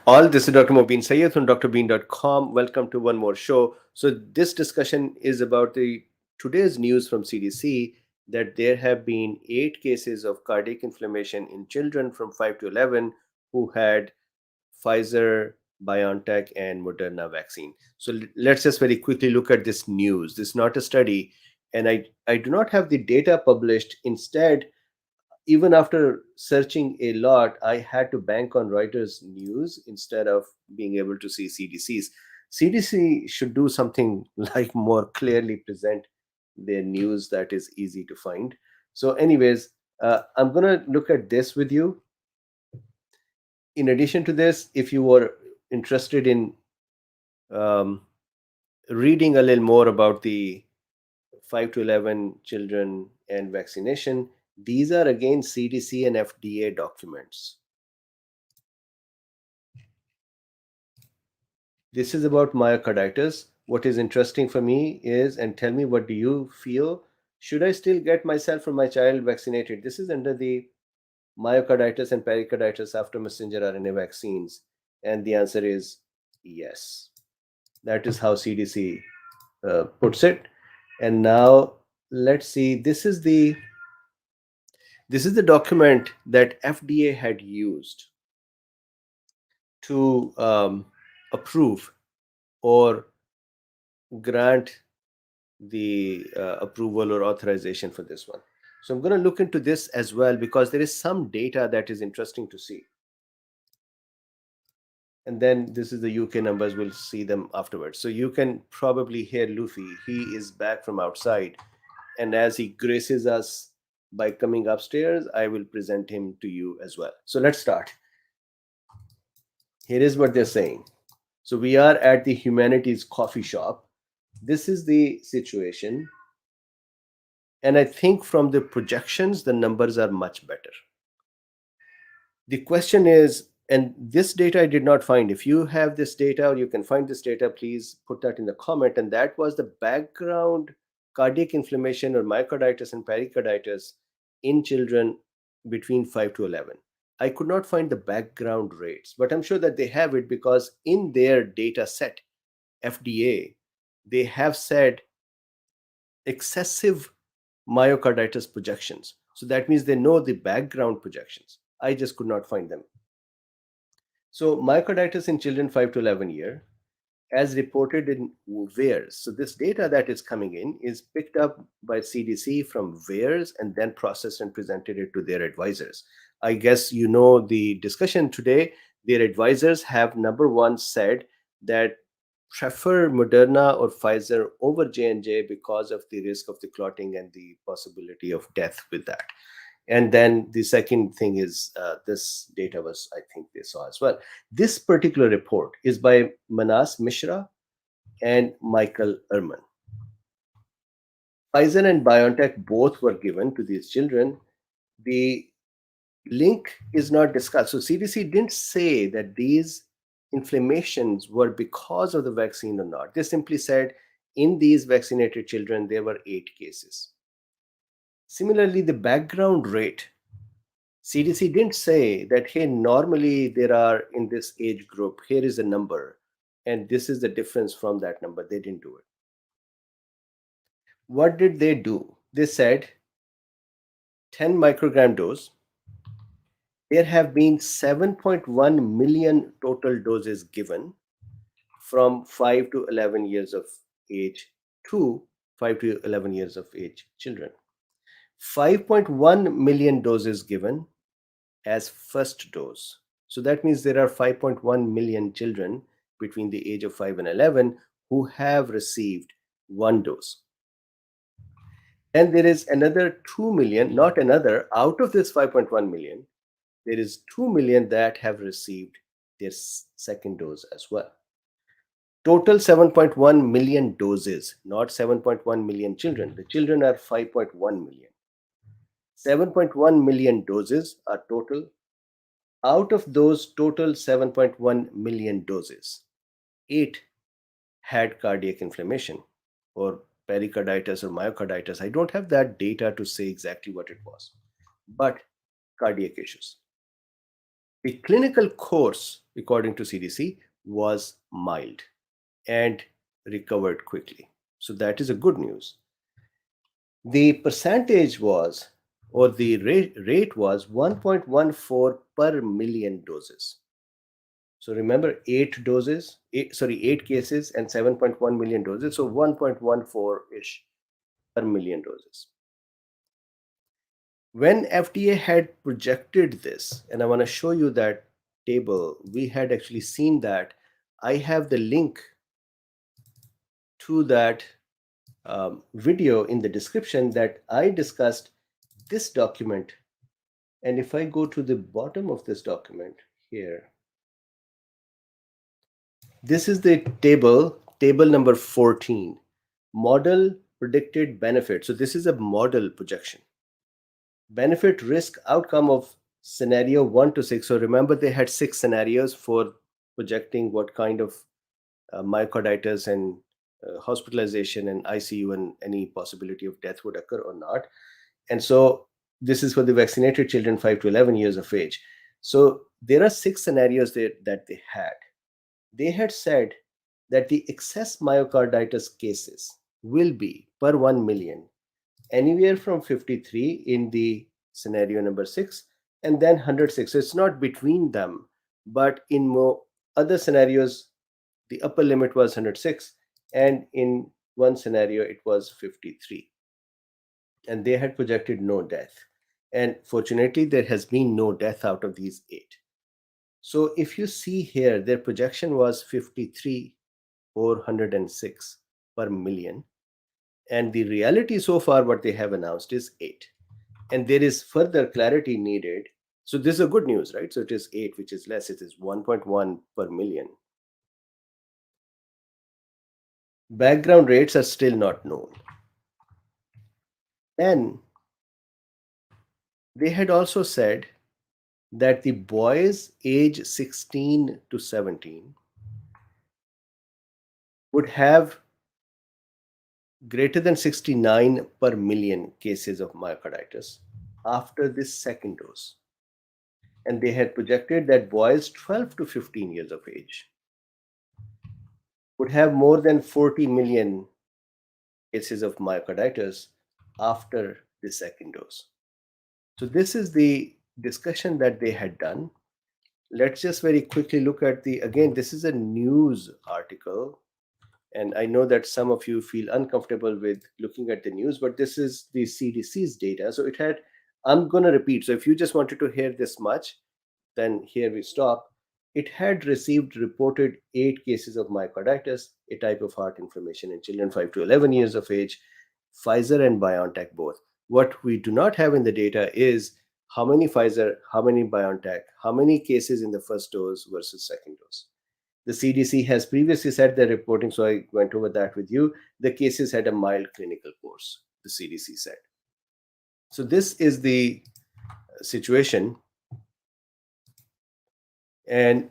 All this is Dr. Mobeen Sayed from DrBeen.com. Welcome to one more show. So this discussion is about the today's news from CDC that there have been 8 cases of cardiac inflammation in children from 5 to 11 who had Pfizer, BioNTech, and Moderna vaccine. So let's just very quickly look at this news. This is not a study, and I do not have the data published. Instead, even after searching a lot, I had to bank on Reuters news instead of being able to see CDC's. CDC should do something like more clearly present their news that is easy to find. So, anyways, I'm going to look at this with you. In addition to this, if you were interested in um, reading a little more about the 5 to 11 children and vaccination, these are again CDC and FDA documents. This is about myocarditis. What is interesting for me is, and tell me what do you feel, should I still get myself or my child vaccinated? This is under the myocarditis and pericarditis after messenger RNA vaccines. And the answer is yes. That is how CDC puts it. And now let's see, this is the document that FDA had used to approve or grant the approval or authorization for this one. So I'm going to look into this as well because there is some data that is interesting to see. And then this is the UK numbers, we'll see them afterwards. So you can probably hear Luffy. He is back from outside. And as he graces us by coming upstairs, I will present him to you as well. So let's start. Here is what they're saying. So we are at the Humanities Coffee Shop. This is the situation. And I think from the projections, the numbers are much better. The question is, and this data I did not find. If you have this data or you can find this data, please put that in the comment. And that was the background cardiac inflammation or myocarditis and pericarditis in children between 5 to 11. I could not find the background rates, but I'm sure that they have it because in their data set, FDA, they have said excessive myocarditis projections. So that means they know the background projections. I just could not find them. So myocarditis in children 5 to 11 year, as reported in VAERS. So this data that is coming in is picked up by CDC from VAERS and then processed and presented it to their advisors. I guess you know the discussion today. Their advisors have, number one, said that prefer Moderna or Pfizer over J&J because of the risk of the clotting and the possibility of death with that. And then the second thing is this data was, I think they saw as well. This particular report is by Manas Mishra and Michael Ehrman. Pfizer and BioNTech both were given to these children. The link is not discussed. So CDC didn't say that these inflammations were because of the vaccine or not. They simply said in these vaccinated children, there were 8 cases. Similarly, the background rate, CDC didn't say that, hey, normally there are in this age group, here is a number, and this is the difference from that number. They didn't do it. What did they do? They said 10 microgram dose. There have been 7.1 million total doses given from 5 to 11 years of age to 5 to 11 years of age children. 5.1 million doses given as first dose. So that means there are 5.1 million children between the age of 5 and 11 who have received one dose. And there is another 2 million, not another, out of this 5.1 million, there is 2 million that have received their second dose as well. Total 7.1 million doses, not 7.1 million children. The children are 5.1 million. 7.1 million doses are total. Out of those total 7.1 million doses, 8 had cardiac inflammation or pericarditis or myocarditis. I don't have that data to say exactly what it was, but cardiac issues. The clinical course, according to CDC, was mild and recovered quickly. So that is a good news. The percentage was, or the rate was 1.14 per million doses. So remember, 8 cases and 7.1 million doses, so 1.14-ish per million doses. When FDA had projected this, and I want to show you that table, we had actually seen that. I have the link to that video in the description that I discussed this document. And if I go to the bottom of this document here, this is the table number 14, model predicted benefit. So this is a model projection. Benefit risk outcome of scenario 1 to 6. So remember, they had 6 scenarios for projecting what kind of myocarditis and hospitalization and ICU and any possibility of death would occur or not. And so this is for the vaccinated children 5 to 11 years of age. So there are 6 scenarios that they had. They had said that the excess myocarditis cases will be per 1 million anywhere from 53 in the scenario number 6 and then 106. So it's not between them, but in more other scenarios, the upper limit was 106, and in one scenario, it was 53. And they had projected no death. And fortunately, there has been no death out of these 8. So if you see here, their projection was 53 or 106 per million. And the reality so far, what they have announced is 8. And there is further clarity needed. So this is a good news, right? So it is 8, which is less. It is 1.1 per million. Background rates are still not known. And they had also said that the boys age 16 to 17 would have greater than 69 per million cases of myocarditis after this second dose. And they had projected that boys 12 to 15 years of age would have more than 40 million cases of myocarditis after the second dose. So this is the discussion that they had done. Let's just very quickly look at again, this is a news article. And I know that some of you feel uncomfortable with looking at the news, but this is the CDC's data. So I'm going to repeat. So if you just wanted to hear this much, then here we stop. It had received reported 8 cases of myocarditis, a type of heart inflammation in children 5 to 11 years of age, Pfizer and BioNTech both. What we do not have in the data is how many Pfizer, how many BioNTech, how many cases in the first dose versus second dose. The CDC has previously said they're reporting, so I went over that with you. The cases had a mild clinical course, the CDC said. So this is the situation. And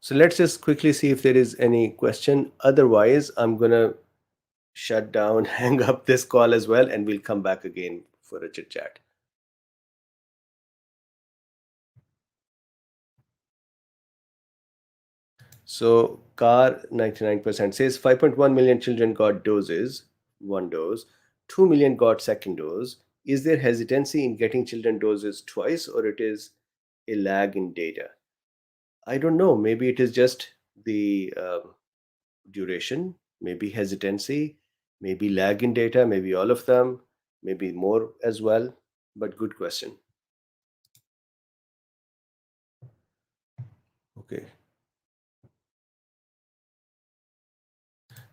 so let's just quickly see if there is any question. Otherwise, I'm going to shut down, hang up this call as well, and we'll come back again for a chit chat. So car 99% says 5.1 million children got doses, 1 dose, 2 million got second dose. Is there hesitancy in getting children doses twice, or it is a lag in data? I don't know. Maybe it is just the duration, maybe hesitancy, maybe lag in data, maybe all of them, maybe more as well. But good question. Okay.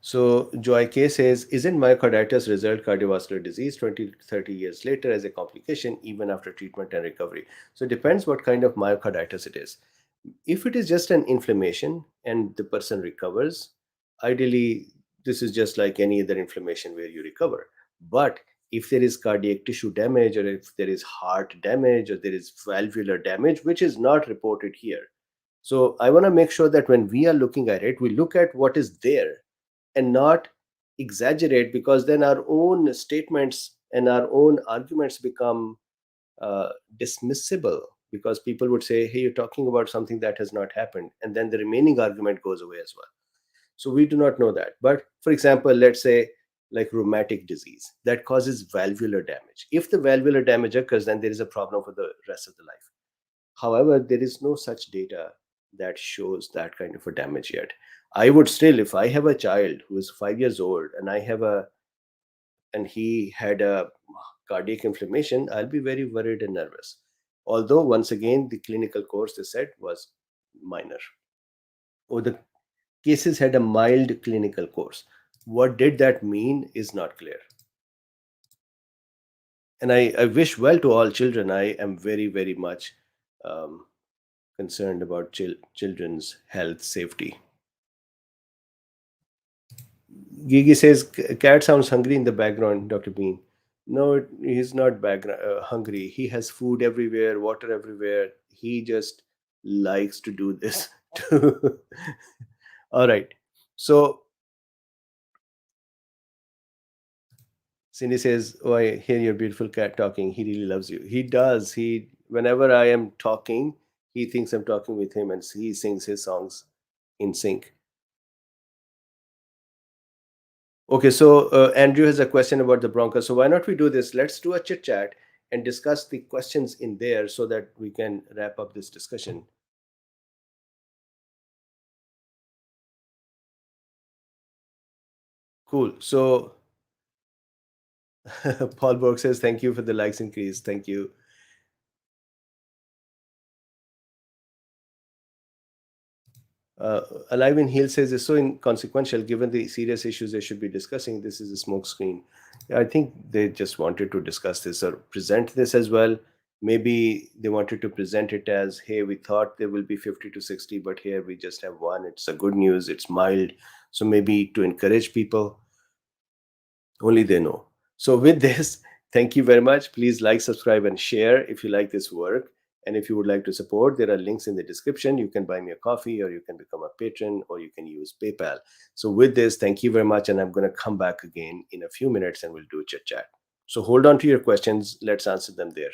So Joy K says, isn't myocarditis result cardiovascular disease 20 to 30 years later as a complication even after treatment and recovery? So it depends what kind of myocarditis it is. If it is just an inflammation and the person recovers, ideally this is just like any other inflammation where you recover. But if there is cardiac tissue damage, or if there is heart damage, or there is valvular damage, which is not reported here. So I want to make sure that when we are looking at it, we look at what is there and not exaggerate, because then our own statements and our own arguments become uh, dismissible, because people would say, hey, you're talking about something that has not happened, and then the remaining argument goes away as well. So we do not know that. But for example, let's say like rheumatic disease that causes valvular damage. If the valvular damage occurs, then there is a problem for the rest of the life. However, there is no such data that shows that kind of a damage yet. I would still, if I have a child who is 5 years old and he had a cardiac inflammation, I'll be very worried and nervous. Although once again, the clinical course they said was minor, or the cases had a mild clinical course. What did that mean is not clear. And I wish well to all children. I am very, very much um, concerned about children's health safety. Gigi says, cat sounds hungry in the background, Dr. Bean. No, he's not hungry. He has food everywhere, water everywhere. He just likes to do this. All right. So Cindy says, "Oh, I hear your beautiful cat talking. He really loves you. He does. Whenever I am talking, he thinks I'm talking with him, and he sings his songs in sync." Okay, so Andrew has a question about the Broncos. So why not we do this? Let's do a chit chat and discuss the questions in there so that we can wrap up this discussion. Cool. So Paul Borg says, "Thank you for the likes increase. Thank you." Alive in Heal says it's so inconsequential given the serious issues they should be discussing. This is a smokescreen. I think they just wanted to discuss this or present this as well. Maybe they wanted to present it as, hey, we thought there will be 50 to 60, but here we just have one. It's a good news, it's mild. So maybe to encourage people, only they know. So with this, thank you very much. Please like, subscribe, and share if you like this work. And if you would like to support, there are links in the description. You can buy me a coffee, or you can become a patron, or you can use PayPal. So with this, thank you very much. And I'm going to come back again in a few minutes and we'll do a chit chat. So hold on to your questions. Let's answer them there.